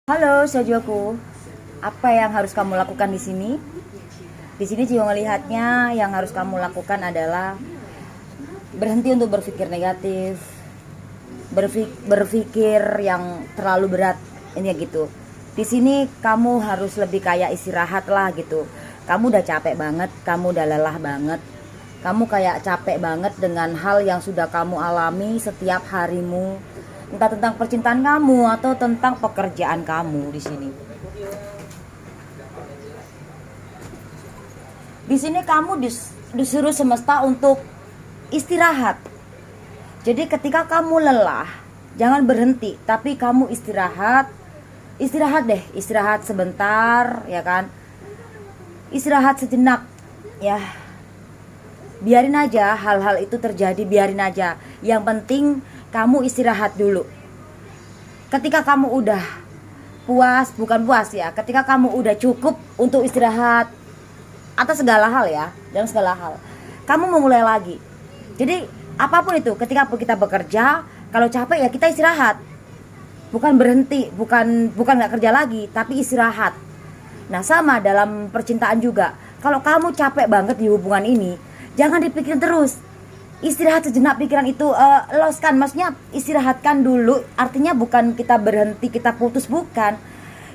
Halo Sojoku, apa yang harus kamu lakukan di sini? Di sini Jiwa melihatnya yang harus kamu lakukan adalah berhenti untuk berpikir negatif, berpikir yang terlalu berat, ini gitu. Di sini kamu harus lebih kayak istirahat lah gitu. Kamu udah capek banget, kamu udah lelah banget. Kamu kayak capek banget dengan hal yang sudah kamu alami setiap harimu, entah tentang percintaan kamu atau tentang pekerjaan kamu di sini. Di sini kamu disuruh semesta untuk istirahat. Jadi ketika kamu lelah, jangan berhenti, tapi kamu istirahat. Istirahat deh, istirahat sebentar, ya kan? Istirahat sejenak, ya. Biarin aja hal-hal itu terjadi, biarin aja. Yang penting kamu istirahat dulu. Ketika kamu udah puas, bukan puas ya, ketika kamu udah cukup untuk istirahat atas segala hal ya, dalam segala hal, kamu memulai lagi. Jadi apapun itu, ketika kita bekerja, kalau capek ya kita istirahat. Bukan berhenti, bukan nggak kerja lagi, tapi istirahat. Nah sama dalam percintaan juga. Kalau kamu capek banget di hubungan ini, jangan dipikirin terus. Istirahat sejenak pikiran itu, loskan, maksudnya istirahatkan dulu. Artinya bukan kita berhenti, kita putus, bukan.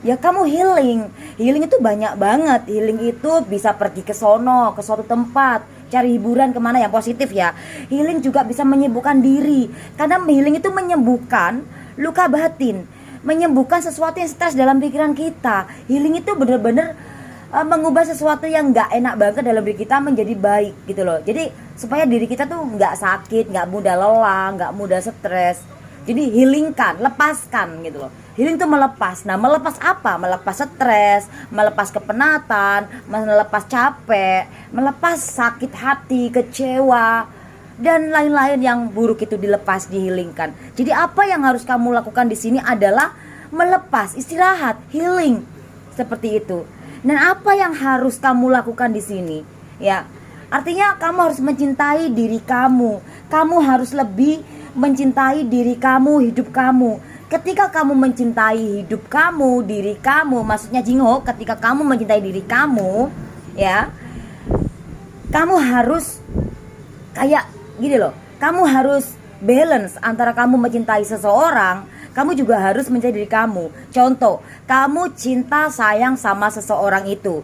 Ya kamu healing. Healing itu banyak banget. Healing itu bisa pergi ke sono, ke suatu tempat, cari hiburan kemana yang positif ya. Healing juga bisa menyembuhkan diri. Karena healing itu menyembuhkan luka batin, menyembuhkan sesuatu yang stres dalam pikiran kita. Healing itu bener-bener mengubah sesuatu yang nggak enak banget dalam diri kita menjadi baik gitu loh. Jadi supaya diri kita tuh nggak sakit, nggak mudah lelah, nggak mudah stres. Jadi healingkan, lepaskan gitu loh. Healing tuh melepas. Nah melepas apa? Melepas stres, melepas kepenatan, melepas capek, melepas sakit hati, kecewa, dan lain-lain yang buruk itu dilepas, dihilingkan. Jadi apa yang harus kamu lakukan di sini adalah melepas, istirahat, healing, seperti itu. Dan apa yang harus kamu lakukan di sini? Ya, artinya kamu harus mencintai diri kamu. Kamu harus lebih mencintai diri kamu, hidup kamu. Ketika kamu mencintai hidup kamu, diri kamu, maksudnya Jingho, ketika kamu mencintai diri kamu, ya, kamu harus kayak gini loh. Kamu harus balance antara kamu mencintai seseorang, kamu juga harus mencintai diri kamu. Contoh, kamu cinta sayang sama seseorang itu,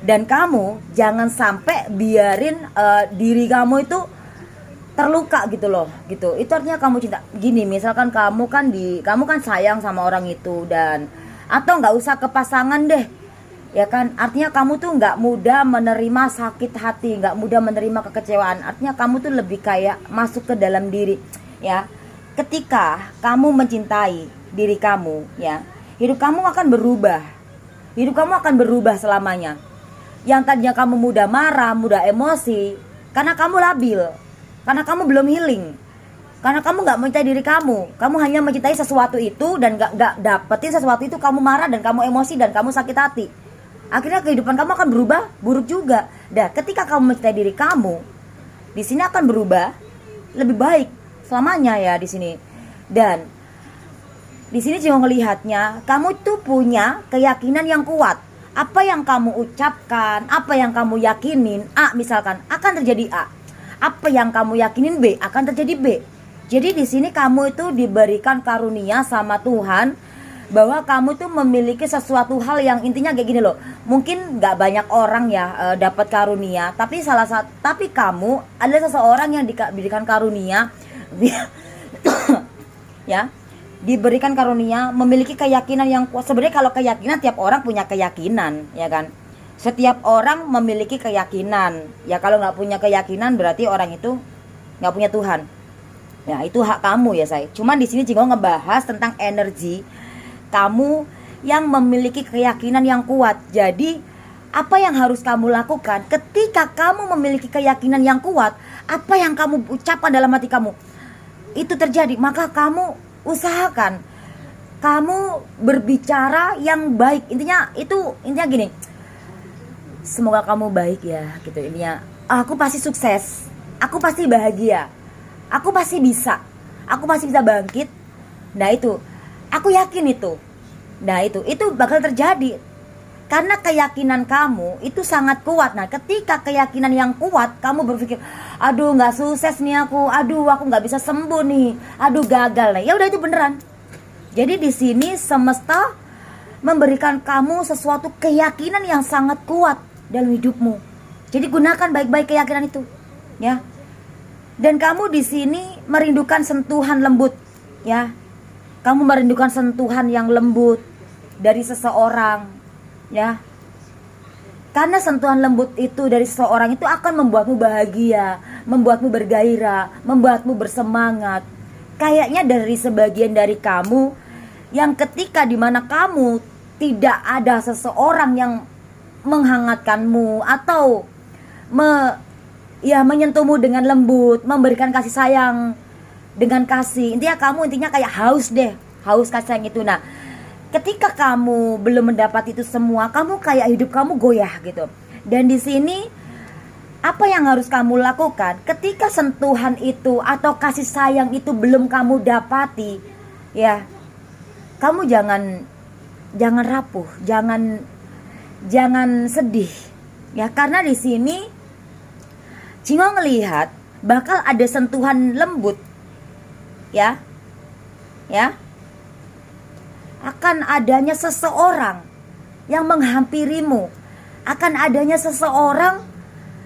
dan kamu jangan sampai biarin diri kamu itu terluka gitu loh, gitu. Itu artinya kamu cinta. Gini, misalkan kamu kan sayang sama orang itu, dan atau nggak usah ke pasangan deh, ya kan? Artinya kamu tuh nggak mudah menerima sakit hati, nggak mudah menerima kekecewaan. Artinya kamu tuh lebih kayak masuk ke dalam diri, ya. Ketika kamu mencintai diri kamu, ya, hidup kamu akan berubah. Hidup kamu akan berubah selamanya. Yang tadinya kamu mudah marah, mudah emosi, karena kamu labil, karena kamu belum healing, karena kamu nggak mencintai diri kamu. Kamu hanya mencintai sesuatu itu dan nggak dapetin sesuatu itu, kamu marah dan kamu emosi dan kamu sakit hati. Akhirnya kehidupan kamu akan berubah buruk juga. Dan ketika kamu mencintai diri kamu, di sini akan berubah lebih baik selamanya ya di sini. Dan di sini juga ngelihatnya kamu tuh punya keyakinan yang kuat. Apa yang kamu ucapkan, apa yang kamu yakinin, A misalkan, akan terjadi A. Apa yang kamu yakinin B, akan terjadi B. Jadi di sini kamu itu diberikan karunia sama Tuhan bahwa kamu tuh memiliki sesuatu hal yang intinya kayak gini loh. Mungkin nggak banyak orang ya dapat karunia, tapi tapi kamu adalah seseorang yang diberikan karunia ya, diberikan karunia memiliki keyakinan yang kuat. Sebenarnya kalau keyakinan, tiap orang punya keyakinan, ya kan? Setiap orang memiliki keyakinan. Ya kalau nggak punya keyakinan berarti orang itu nggak punya Tuhan. Ya itu hak kamu ya saya. Cuman di sini Jinggo ngebahas tentang energi kamu yang memiliki keyakinan yang kuat. Jadi apa yang harus kamu lakukan ketika kamu memiliki keyakinan yang kuat? Apa yang kamu ucapkan dalam hati kamu itu terjadi, maka kamu usahakan kamu berbicara yang baik. Intinya gini, semoga kamu baik ya gitu. Intinya aku pasti sukses, aku pasti bahagia, aku pasti bisa bangkit. Nah itu aku yakin itu. Nah itu bakal terjadi karena keyakinan kamu itu sangat kuat. Nah ketika keyakinan yang kuat, kamu berpikir, aduh nggak sukses nih aduh aku nggak bisa sembuh nih, aduh gagal nih. Ya udah, itu beneran. Jadi di sini semesta memberikan kamu sesuatu keyakinan yang sangat kuat dalam hidupmu. Jadi gunakan baik-baik keyakinan itu, ya. Dan kamu di sini merindukan sentuhan lembut, ya. Kamu merindukan sentuhan yang lembut dari seseorang, ya. Karena sentuhan lembut itu dari seseorang itu akan membuatmu bahagia, membuatmu bergairah, membuatmu bersemangat. Kayaknya dari sebagian dari kamu yang ketika dimana kamu tidak ada seseorang yang menghangatkanmu atau menyentuhmu dengan lembut, memberikan kasih sayang dengan kasih. Intinya kayak haus kasih sayang itu. Nah, ketika kamu belum mendapat itu semua, kamu kayak hidup kamu goyah gitu. Dan di sini apa yang harus kamu lakukan ketika sentuhan itu atau kasih sayang itu belum kamu dapati, ya. Kamu jangan rapuh, jangan sedih. Ya, karena di sini Jingo ngelihat bakal ada sentuhan lembut, ya. Akan adanya seseorang yang menghampirimu, akan adanya seseorang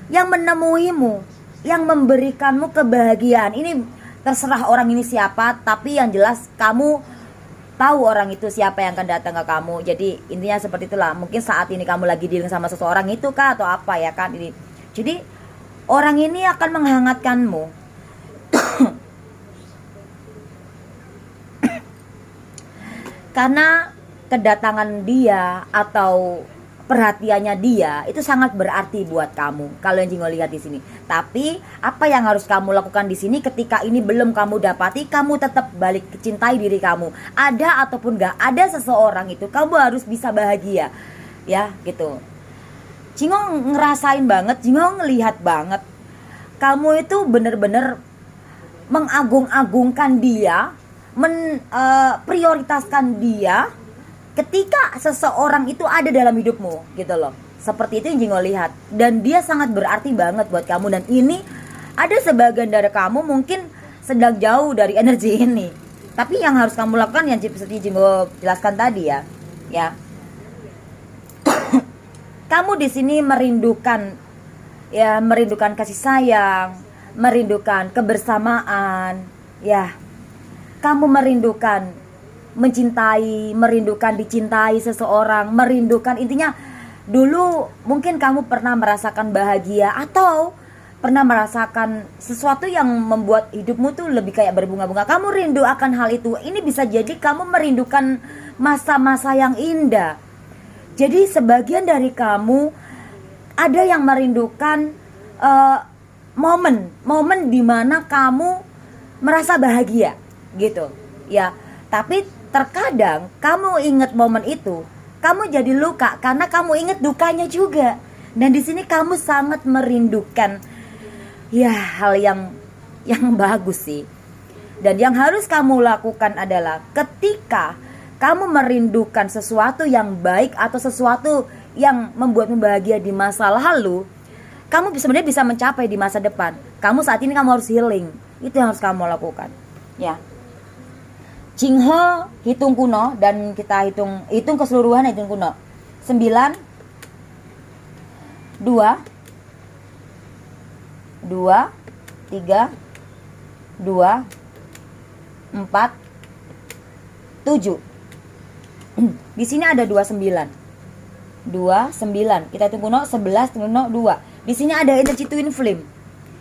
yang menemuimu, yang memberikanmu kebahagiaan. Ini terserah orang ini siapa, tapi yang jelas kamu tahu orang itu siapa yang akan datang ke kamu. Jadi intinya seperti itulah. Mungkin saat ini kamu lagi dealing sama seseorang itu kah atau apa, ya kan ini. Jadi orang ini akan menghangatkanmu. Karena kedatangan dia atau perhatiannya dia itu sangat berarti buat kamu. Kalau yang Jingo lihat di sini. Tapi apa yang harus kamu lakukan di sini ketika ini belum kamu dapati, kamu tetap balik cintai diri kamu. Ada ataupun gak ada seseorang itu, kamu harus bisa bahagia. Ya, gitu. Jingo ngerasain banget, Jingo ngelihat banget. Kamu itu bener-bener mengagung-agungkan dia, prioritaskan dia ketika seseorang itu ada dalam hidupmu, gitu loh. Seperti itu yang Jingo lihat. Dan dia sangat berarti banget buat kamu. Dan ini ada sebagian dari kamu mungkin sedang jauh dari energi ini. Tapi yang harus kamu lakukan yang seperti Jingo jelaskan tadi, ya. Kamu di sini merindukan kasih sayang, merindukan kebersamaan, ya. Kamu merindukan mencintai, merindukan dicintai seseorang, merindukan, intinya dulu mungkin kamu pernah merasakan bahagia atau pernah merasakan sesuatu yang membuat hidupmu tuh lebih kayak berbunga-bunga. Kamu rindu akan hal itu. Ini bisa jadi kamu merindukan masa-masa yang indah. Jadi sebagian dari kamu ada yang merindukan momen dimana kamu merasa bahagia, gitu, ya. Tapi terkadang kamu ingat momen itu, kamu jadi luka karena kamu ingat dukanya juga. Dan di sini kamu sangat merindukan, ya, hal yang bagus sih. Dan yang harus kamu lakukan adalah ketika kamu merindukan sesuatu yang baik atau sesuatu yang membuatmu bahagia di masa lalu, kamu sebenarnya bisa mencapai di masa depan. Kamu saat ini kamu harus healing. Itu yang harus kamu lakukan, ya. Jingho hitung kuno dan kita hitung keseluruhan, hitung kuno. 9 2 2 3 2 4 7. Di sini ada 29. Kita hitung kuno 11 kuno 2. Di sini ada energy twin flame.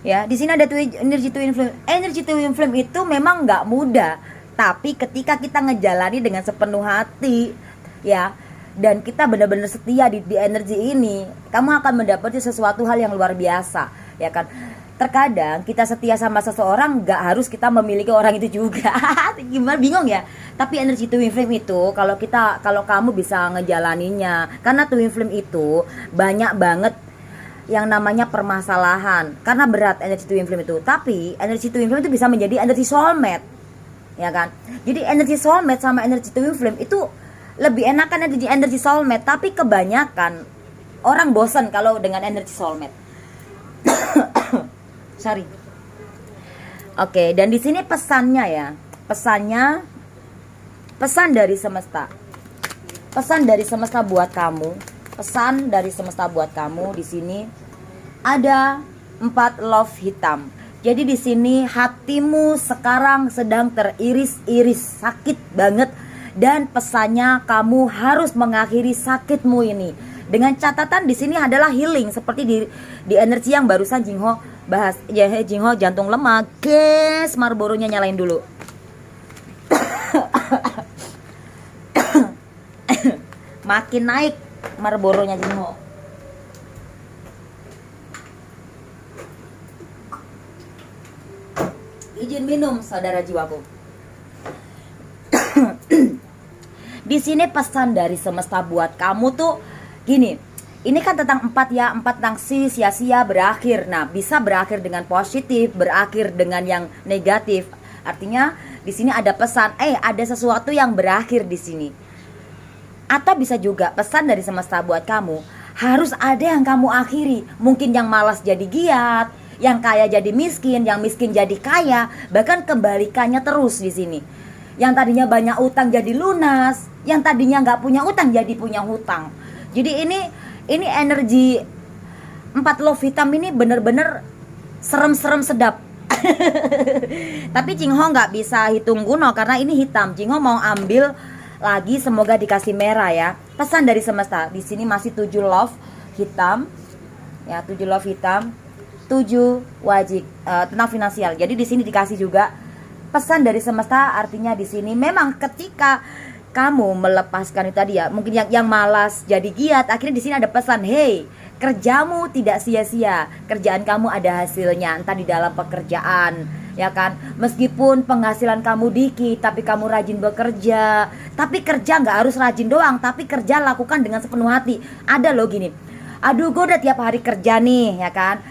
Ya, di sini ada energy twin flame. Energy twin flame itu memang nggak mudah, tapi ketika kita ngejalani dengan sepenuh hati, ya, dan kita benar-benar setia di energi ini, kamu akan mendapati sesuatu hal yang luar biasa, ya kan? Terkadang kita setia sama seseorang nggak harus kita memiliki orang itu juga. Gimana, bingung ya? Tapi energi twin flame itu kalau kamu bisa ngejalaninya, karena twin flame itu banyak banget yang namanya permasalahan, karena berat energi twin flame itu. Tapi energi twin flame itu bisa menjadi energi soulmate, ya kan? Jadi energi soulmate sama energi twin flame itu lebih enakan energi soulmate, tapi kebanyakan orang bosan kalau dengan energi soulmate. Sorry. Oke, dan di sini pesannya ya. Pesan dari semesta. Pesan dari semesta buat kamu. Pesan dari semesta buat kamu di sini ada 4 love hitam. Jadi di sini hatimu sekarang sedang teriris-iris, sakit banget, dan pesannya kamu harus mengakhiri sakitmu ini. Dengan catatan di sini adalah healing, seperti di energi yang barusan Jingho bahas. Ya, Jingho jantung lemah, guys. Marlboro-nya nyalain dulu. Makin naik Marlboro-nya Jingho. Izin minum, saudara jiwaku. Di sini pesan dari semesta buat kamu tuh gini. Ini kan tentang 4 ya, 4 tentang sia-sia berakhir. Nah, bisa berakhir dengan positif, berakhir dengan yang negatif. Artinya di sini ada pesan, ada sesuatu yang berakhir di sini. Atau bisa juga pesan dari semesta buat kamu, harus ada yang kamu akhiri. Mungkin yang malas jadi giat, yang kaya jadi miskin, yang miskin jadi kaya, bahkan kebalikannya terus di sini. Yang tadinya banyak utang jadi lunas, yang tadinya nggak punya utang jadi punya hutang. Jadi ini energi 4 love hitam ini bener-bener serem-serem sedap. Tapi Jingho nggak bisa hitung kuno karena ini hitam. Jingho mau ambil lagi, semoga dikasih merah ya. Pesan dari semesta di sini masih 7 love hitam ya, 7 love hitam, 7 wajib tentang finansial. Jadi di sini dikasih juga pesan dari semesta, artinya di sini memang ketika kamu melepaskan itu tadi ya, mungkin yang malas jadi giat, akhirnya di sini ada pesan, hey, kerjamu tidak sia-sia, kerjaan kamu ada hasilnya, entah di dalam pekerjaan, ya kan, meskipun penghasilan kamu dikit, tapi kamu rajin bekerja. Tapi kerja nggak harus rajin doang, tapi kerja lakukan dengan sepenuh hati. Ada loh gini, aduh gue udah tiap hari kerja nih, ya kan,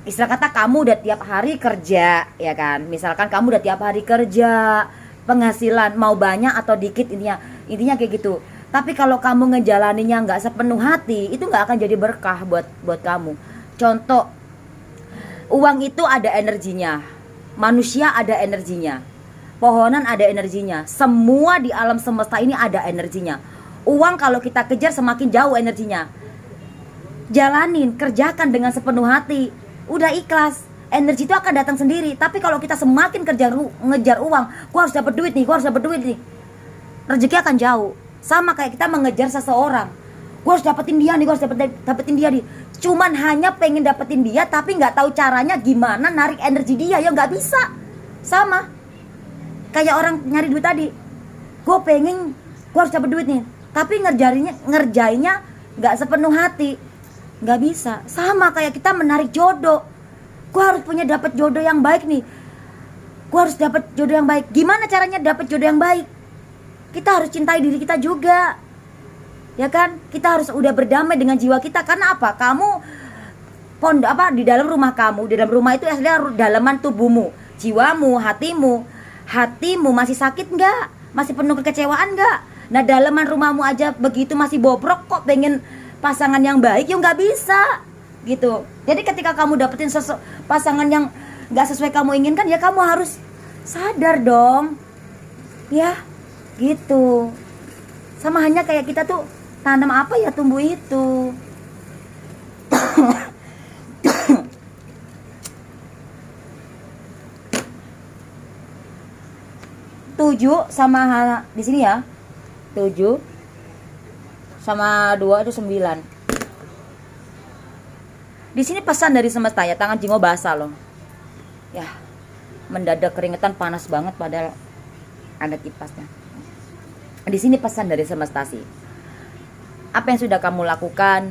istilah kata kamu udah tiap hari kerja, ya kan, misalkan kamu udah tiap hari kerja, penghasilan mau banyak atau dikit, intinya kayak gitu. Tapi kalau kamu ngejalaninya nggak sepenuh hati, itu nggak akan jadi berkah buat kamu. Contoh, uang itu ada energinya, manusia ada energinya, pohonan ada energinya, semua di alam semesta ini ada energinya. Uang kalau kita kejar semakin jauh energinya. Jalanin, kerjakan dengan sepenuh hati, udah ikhlas, energi itu akan datang sendiri. Tapi kalau kita semakin ngejar uang, gua harus dapat duit nih, rezeki akan jauh. Sama kayak kita mengejar seseorang, gue harus dapetin dia nih, dapetin dia nih. Cuman hanya pengen dapetin dia, tapi nggak tahu caranya gimana narik energi dia, ya nggak bisa. Sama kayak orang nyari duit tadi, gue harus dapet duit nih, tapi ngerjainnya nggak sepenuh hati, nggak bisa. Sama kayak kita menarik jodoh, gue harus dapet jodoh yang baik nih, gue harus dapet jodoh yang baik. Gimana caranya dapet jodoh yang baik? Kita harus cintai diri kita juga, ya kan? Kita harus udah berdamai dengan jiwa kita. Karena apa? Kamu di dalam rumah kamu, di dalam rumah itu adalah dalaman tubuhmu, jiwamu, hatimu masih sakit nggak? Masih penuh kekecewaan nggak? Nah, dalaman rumahmu aja begitu masih bobrok, kok pengen pasangan yang baik, ya nggak bisa gitu. Jadi ketika kamu dapetin pasangan yang nggak sesuai kamu inginkan, ya kamu harus sadar dong, ya gitu. Sama hanya kayak kita tuh tanam apa ya tumbuh itu. 7 sama di sini ya, 7 sama 2 itu 9. Di sini pesan dari semesta ya, tangan Jingho basah loh. Ya, mendadak keringetan, panas banget padahal ada kipasnya. Di sini pesan dari semesta sih, apa yang sudah kamu lakukan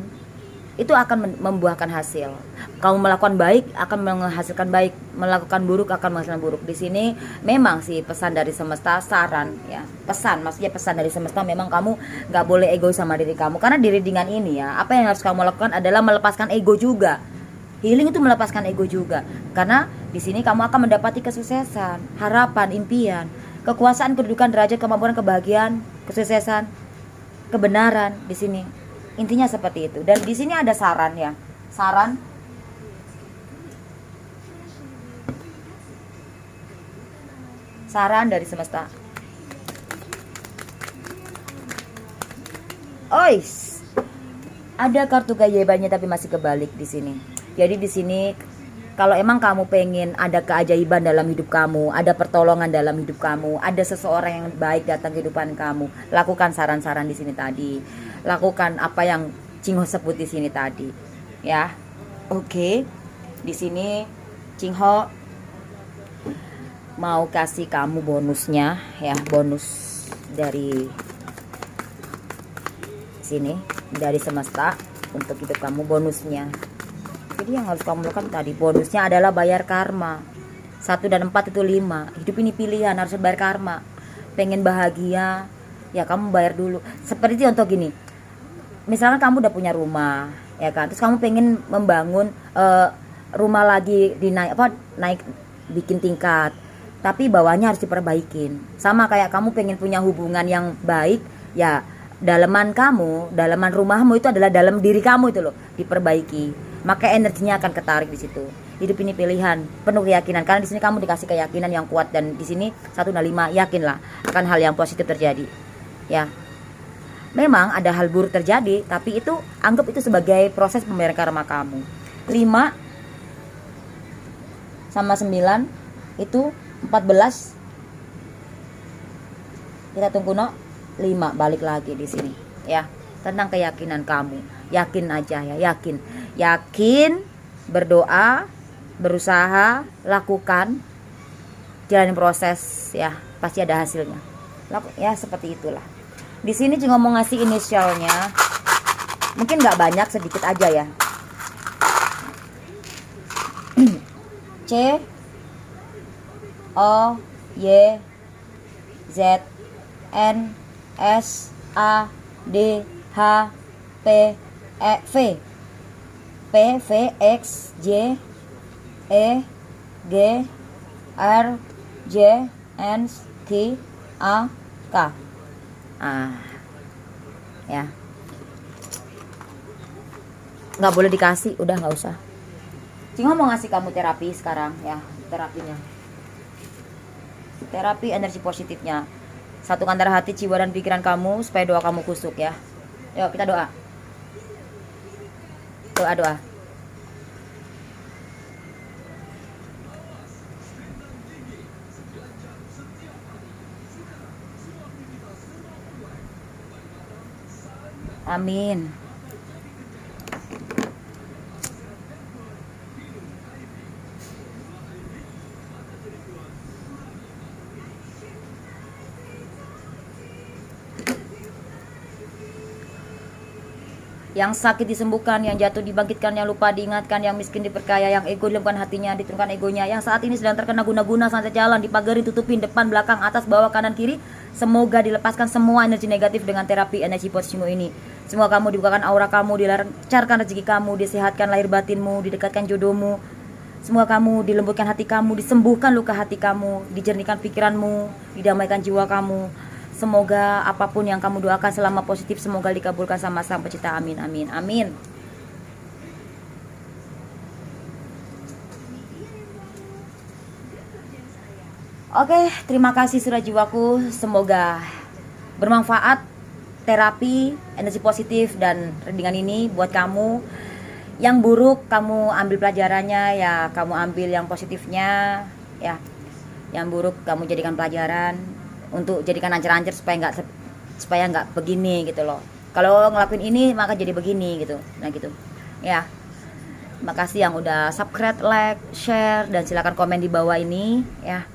itu akan membuahkan hasil. Kamu melakukan baik akan menghasilkan baik, melakukan buruk akan menghasilkan buruk. Di sini memang sih pesan dari semesta, saran ya, maksudnya pesan dari semesta, memang kamu nggak boleh egois sama diri kamu, karena di readingan ini ya, apa yang harus kamu lakukan adalah melepaskan ego juga. Healing itu melepaskan ego juga, karena di sini kamu akan mendapati kesuksesan, harapan, impian, kekuasaan, kedudukan, derajat, kemampuan, kebahagiaan, kesuksesan. kebenaran di sini. Intinya seperti itu. Dan di sini ada saran ya. Saran dari semesta. Ois. Ada kartu keajaibannya tapi masih kebalik di sini. Jadi di sini kalau emang kamu pengen ada keajaiban dalam hidup kamu, ada pertolongan dalam hidup kamu, ada seseorang yang baik datang ke kehidupan kamu, lakukan saran-saran di sini tadi. Lakukan apa yang Cingho sebut di sini tadi. Ya. Oke. Di sini Cingho mau kasih kamu bonusnya ya, bonus dari sini, dari semesta untuk hidup kamu, bonusnya. Jadi yang harus kamu lakukan tadi, bonusnya adalah bayar karma. 1 dan 4 itu 5. Hidup ini pilihan, harus bayar karma. Pengen bahagia, ya kamu bayar dulu. Seperti contoh gini, misalkan kamu udah punya rumah, ya kan, terus kamu pengen membangun rumah lagi, naik bikin tingkat, tapi bawahnya harus diperbaikin. Sama kayak kamu pengen punya hubungan yang baik, ya dalaman rumahmu itu adalah dalam diri kamu itu loh, diperbaiki. Maka energinya akan ketarik di situ. Hidup ini pilihan, penuh keyakinan. Karena di sini kamu dikasih keyakinan yang kuat, dan di sini 1 dan 5, yakinlah akan hal yang positif terjadi. Ya. Memang ada hal buruk terjadi, tapi itu anggap itu sebagai proses pembayaran karma kamu. 5 sama 9 itu 14. Kita tunggu 5 balik lagi di sini ya. Tentang keyakinan kamu, yakin aja ya, yakin, berdoa, berusaha, lakukan, jalanin proses ya, pasti ada hasilnya. Ya seperti itulah. Di sini juga mau ngasih inisialnya, mungkin nggak banyak, sedikit aja ya. C O Y Z N S A D H P E V P V X J E G R J N T A K. Ya, nggak boleh dikasih, udah nggak usah. Cingho mau ngasih kamu terapi sekarang ya, terapinya, terapi energi positifnya. Satukan antara hati, jiwa, dan pikiran kamu supaya doa kamu kusuk ya. Yuk kita doa. Doa. Amin. Yang sakit disembuhkan, yang jatuh dibangkitkan, yang lupa diingatkan, yang miskin diperkaya, yang ego dilembutkan hatinya, diturunkan egonya, yang saat ini sedang terkena guna-guna sangat jalan, dipagari, tutupin depan, belakang, atas, bawah, kanan, kiri. Semoga dilepaskan semua energi negatif dengan terapi energi positifmu ini. Semoga kamu dibukakan aura kamu, dilancarkan rezeki kamu, disehatkan lahir batinmu, didekatkan jodohmu. Semoga kamu dilembutkan hati kamu, disembuhkan luka hati kamu, dijernihkan pikiranmu, didamaikan jiwa kamu. Semoga apapun yang kamu doakan selama positif, semoga dikabulkan sama Sang Pencipta. Amin, amin, amin. Oke, terima kasih sudah jiwaku. Semoga bermanfaat terapi energi positif dan readingan ini buat kamu. Yang buruk kamu ambil pelajarannya ya, kamu ambil yang positifnya ya. Yang buruk kamu jadikan pelajaran untuk jadikan ancer-ancer supaya nggak begini gitu loh. Kalau ngelakuin ini maka jadi begini gitu. Nah gitu. Ya. Makasih yang udah subscribe, like, share, dan silakan komen di bawah ini ya.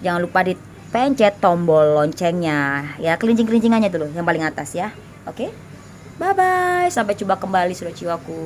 Jangan lupa dipencet tombol loncengnya ya, kelincing-kelincingannya tuh loh yang paling atas ya. Oke. Bye bye. Sampai jumpa kembali sudah jiwaku.